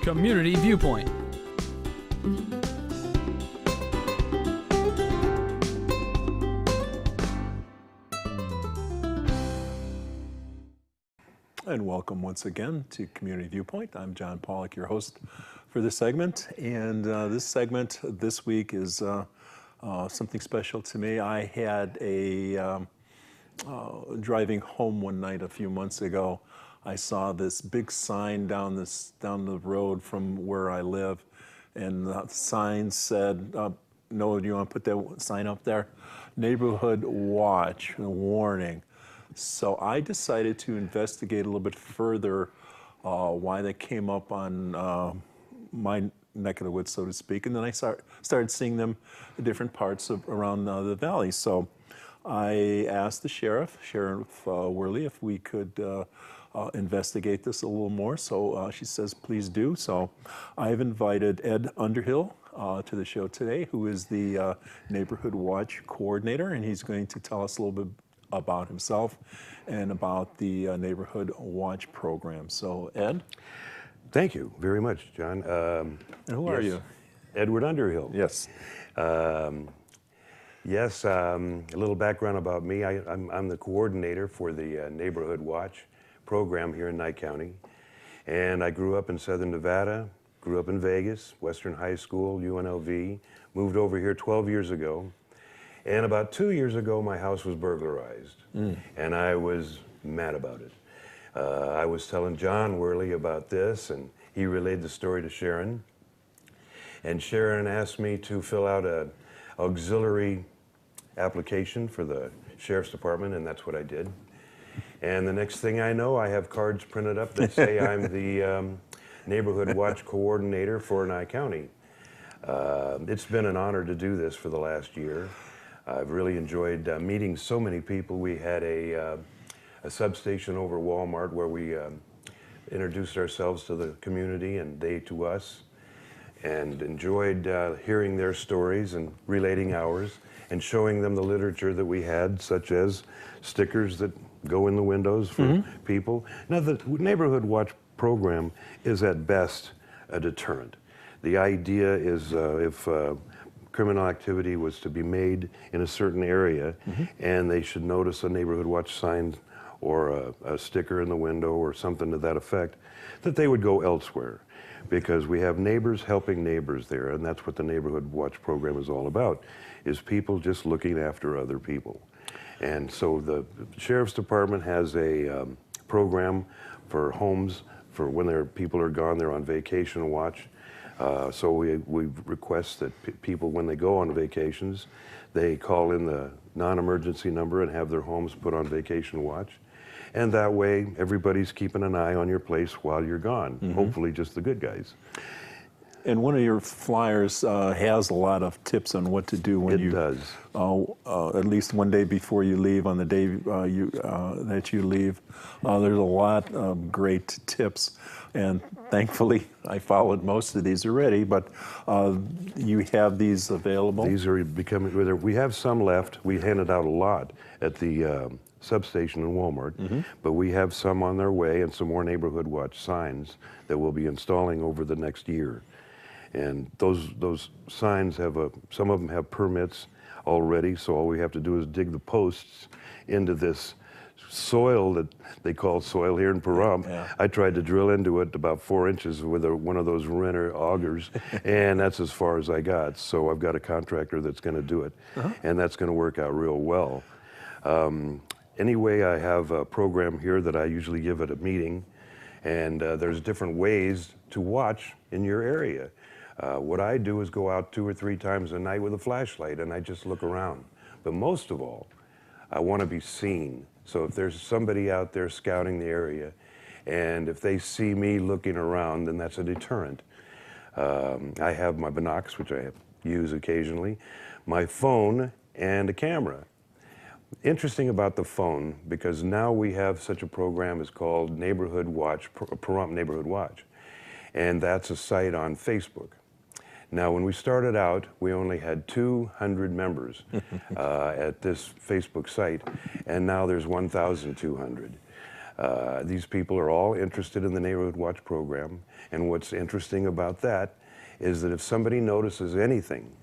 Community Viewpoint. And welcome once again to Community Viewpoint. I'm John Pawlak, your host for this segment. And this segment this week is something special to me. I had driving home one night a few months ago, I saw this big sign down the road from where I live, and the sign said, Noah, do you want to put that sign up there? Neighborhood Watch, a warning. So I decided to investigate a little bit further why that came up on my neck of the woods, so to speak, and then I started seeing them in different parts around the valley. So I asked the Sheriff Worley, if we could investigate this a little more. So she says, please do. So I've invited Ed Underhill to the show today, who is the Neighborhood Watch Coordinator, and he's going to tell us a little bit about himself and about the Neighborhood Watch program. So, Ed? Thank you very much, John. And who are you? Edward Underhill. Yes. Yes, a little background about me. I'm the coordinator for the Neighborhood Watch program here in Nye County. And I grew up in Southern Nevada, grew up in Vegas, Western High School, UNLV, moved over here 12 years ago. And about 2 years ago, my house was burglarized, and I was mad about it. I was telling John Worley about this, and he relayed the story to Sharon. And Sharon asked me to fill out an auxiliary application for the Sheriff's Department, and that's what I did. And the next thing I know, I have cards printed up that say I'm the Neighborhood Watch Coordinator for Nye County. It's been an honor to do this for the last year. I've really enjoyed meeting so many people. We had a substation over Walmart where we introduced ourselves to the community and they to us, and enjoyed hearing their stories and relating ours and showing them the literature that we had, such as stickers that go in the windows for people. Now, the Neighborhood Watch program is at best a deterrent. The idea is if criminal activity was to be made in a certain area, and they should notice a Neighborhood Watch sign or a sticker in the window or something to that effect, that they would go elsewhere, because we have neighbors helping neighbors there, and that's what the Neighborhood Watch program is all about, is people just looking after other people. And so the Sheriff's Department has a program for homes for when people are gone, they're on vacation watch. So we request that people, when they go on vacations, they call in the non-emergency number and have their homes put on vacation watch. And that way, everybody's keeping an eye on your place while you're gone, hopefully just the good guys. And one of your flyers has a lot of tips on what to do when It does. At least one day before you leave, on the day that you leave. There's a lot of great tips, and thankfully I followed most of these already, but you have these available? These are becoming, we have some left. We handed out a lot at the substation in Walmart, but we have some on their way and some more Neighborhood Watch signs that we'll be installing over the next year. And those signs have some of them have permits already, so all we have to do is dig the posts into this soil that they call soil here in Pahrump. Yeah. I tried to drill into it about 4 inches with one of those Renner augers, and that's as far as I got. So I've got a contractor that's going to do it, and that's going to work out real well. Anyway, I have a program here that I usually give at a meeting, and there's different ways to watch in your area. What I do is go out 2 or 3 times a night with a flashlight, and I just look around. But most of all, I want to be seen. So if there's somebody out there scouting the area, and if they see me looking around, then that's a deterrent. I have my binocs, which I use occasionally, my phone, and a camera. Interesting about the phone, because now we have such a program as called Neighborhood Watch, Pahrump Neighborhood Watch, and that's a site on Facebook. Now, when we started out, we only had 200 members at this Facebook site, and now there's 1,200. These people are all interested in the Neighborhood Watch program, and what's interesting about that is that if somebody notices anything,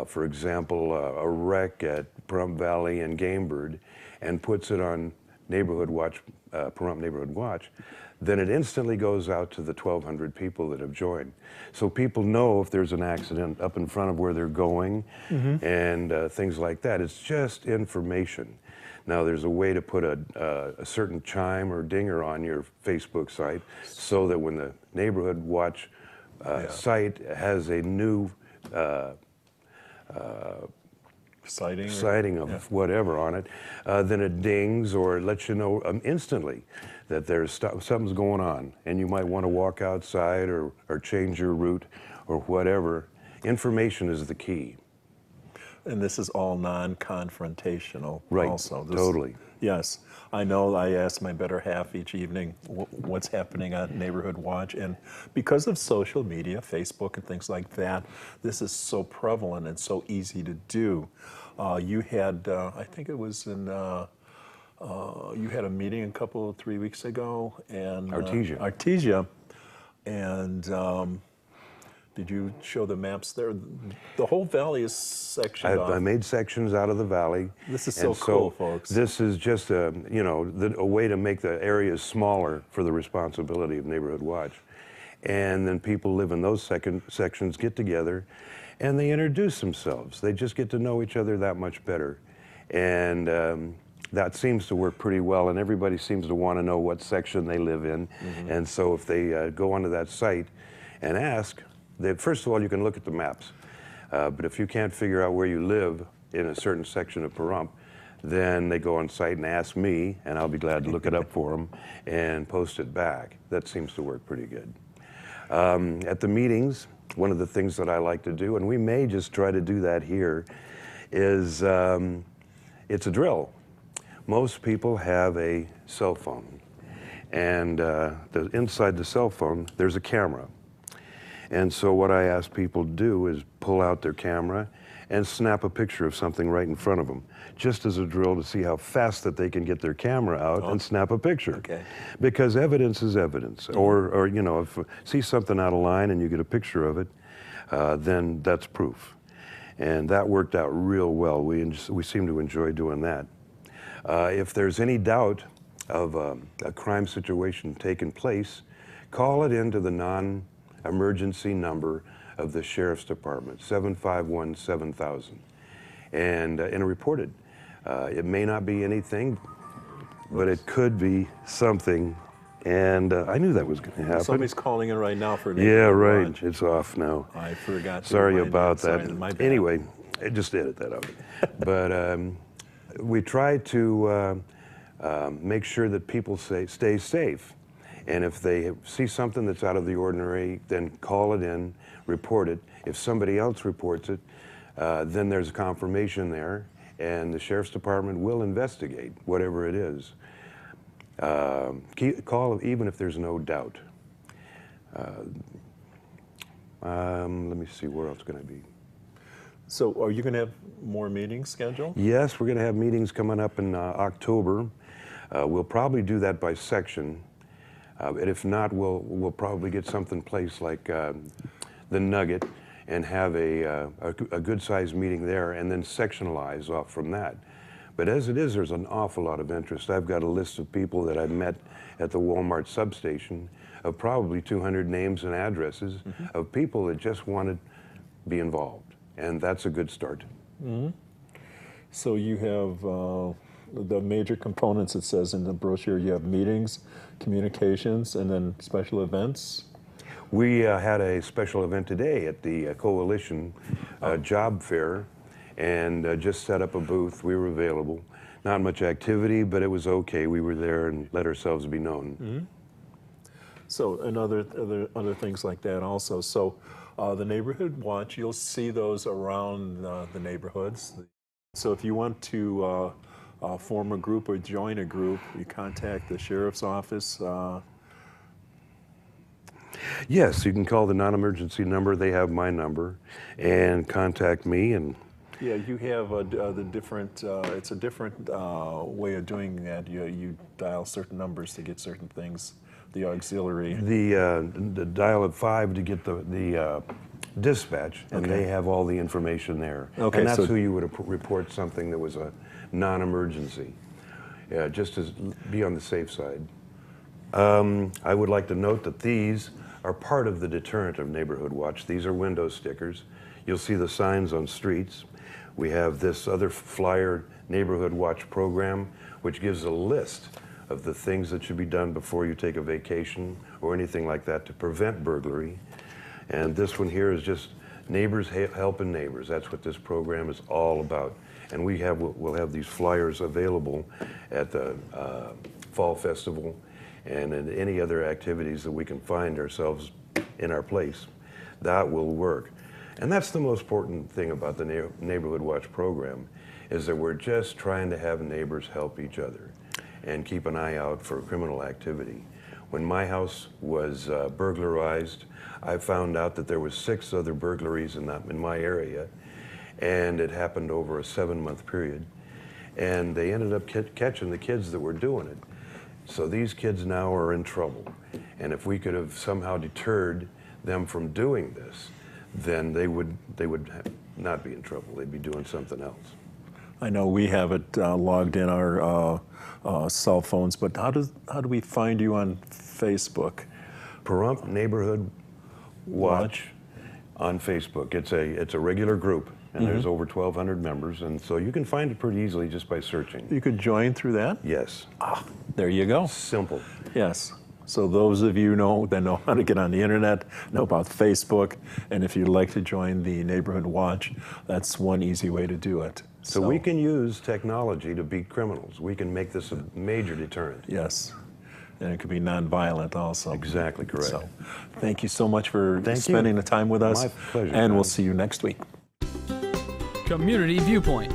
for example, a wreck at Pahrump Valley and Gamebird, and puts it on Neighborhood Watch, Pahrump Neighborhood Watch, then it instantly goes out to the 1,200 people that have joined. So people know if there's an accident up in front of where they're going, and things like that. It's just information. Now there's a way to put a certain chime or dinger on your Facebook site so that when the Neighborhood Watch site has a new sighting of whatever on it, then it dings or lets you know instantly that there's something's going on, and you might want to walk outside or change your route or whatever. Information is the key. And this is all non-confrontational, Right, also. totally. Yes, I know. I ask my better half each evening what's happening on Neighborhood Watch, and because of social media, Facebook and things like that, this is so prevalent and so easy to do. You had, I think it was in, you had a meeting 3 weeks ago, and Artesia, and did you show the maps there? The whole valley is sectioned off. I made sections out of the valley. This is so cool, folks. This is just a way to make the areas smaller for the responsibility of Neighborhood Watch. And then people live in those sections, get together, and they introduce themselves. They just get to know each other that much better. And that seems to work pretty well, and everybody seems to want to know what section they live in. And so if they go onto that site and ask, first of all, you can look at the maps, but if you can't figure out where you live in a certain section of Pahrump, then they go on site and ask me, and I'll be glad to look it up for them and post it back. That seems to work pretty good. At the meetings, one of the things that I like to do, and we may just try to do that here, is it's a drill. Most people have a cell phone, and inside the cell phone, there's a camera. And so what I ask people to do is pull out their camera and snap a picture of something right in front of them, just as a drill to see how fast that they can get their camera out and snap a picture. Okay. Because evidence is evidence. Or you know, if you see something out of line and you get a picture of it, then that's proof. And that worked out real well. We seem to enjoy doing that. If there's any doubt of a crime situation taking place, call it into the non-emergency number of the Sheriff's Department, 751-7000, and report it. It may not be anything, but it could be something, and I knew that was going to happen. Somebody's calling in right now for Yeah, right. Watch. It's off now. I forgot to Sorry about that. Sorry, my bad. Anyway, just edit that out. But we try to make sure that people stay safe. And if they see something that's out of the ordinary, then call it in, report it. If somebody else reports it, then there's a confirmation there, and the Sheriff's Department will investigate whatever it is. Call even if there's no doubt. Let me see, where else can I be? So are you going to have more meetings scheduled? Yes, we're going to have meetings coming up in October. We'll probably do that by section. And if not, we'll probably get something placed like the Nugget and have a good-sized meeting there and then sectionalize off from that. But as it is, there's an awful lot of interest. I've got a list of people that I've met at the Walmart substation of probably 200 names and addresses of people that just want to be involved. And that's a good start. So you have the major components, it says in the brochure. You have meetings, communications, and then special events. We had a special event today at the Coalition job fair, and just set up a booth. We were available. Not much activity, but it was okay. We were there and let ourselves be known. So and other things like that also. So the Neighborhood Watch, you'll see those around the neighborhoods. So if you want to form a group or join a group, you contact the Sheriff's Office. Yes, you can call the non-emergency number. They have my number, and contact me, and Yeah, you have the different, it's a different way of doing that. You dial certain numbers to get certain things, the auxiliary. The dial at 5 to get the dispatch, and Okay. they have all the information there. Okay, and that's so- who you would report something that was a non-emergency, just to be on the safe side. I would like to note that these are part of the deterrent of Neighborhood Watch. These are window stickers. You'll see the signs on streets. We have this other flyer, Neighborhood Watch program, which gives a list of the things that should be done before you take a vacation or anything like that to prevent burglary. And this one here is just neighbors helping neighbors. That's what this program is all about. And we'll have these flyers available at the Fall Festival and in any other activities that we can find ourselves in our place. That will work. And that's the most important thing about the Neighborhood Watch program, is that we're just trying to have neighbors help each other and keep an eye out for criminal activity. When my house was burglarized, I found out that there was 6 other burglaries in my area, and it happened over a 7-month period. And they ended up catching the kids that were doing it. So these kids now are in trouble. And if we could have somehow deterred them from doing this, then they would not be in trouble. They'd be doing something else. I know we have it logged in our cell phones, but how do we find you on Facebook? Pahrump Neighborhood Watch on Facebook. It's a regular group, and there's over 1,200 members, and so you can find it pretty easily just by searching. You could join through that? Yes. There you go. Simple. Yes. So those of you that know how to get on the internet, know about Facebook, and if you'd like to join the Neighborhood Watch, that's one easy way to do it. So we can use technology to beat criminals. We can make this a major deterrent. Yes. And it could be nonviolent also. Exactly correct. So thank you so much for Thank you. spending the time with us. My pleasure, And we'll John. see you next week. Community Viewpoint.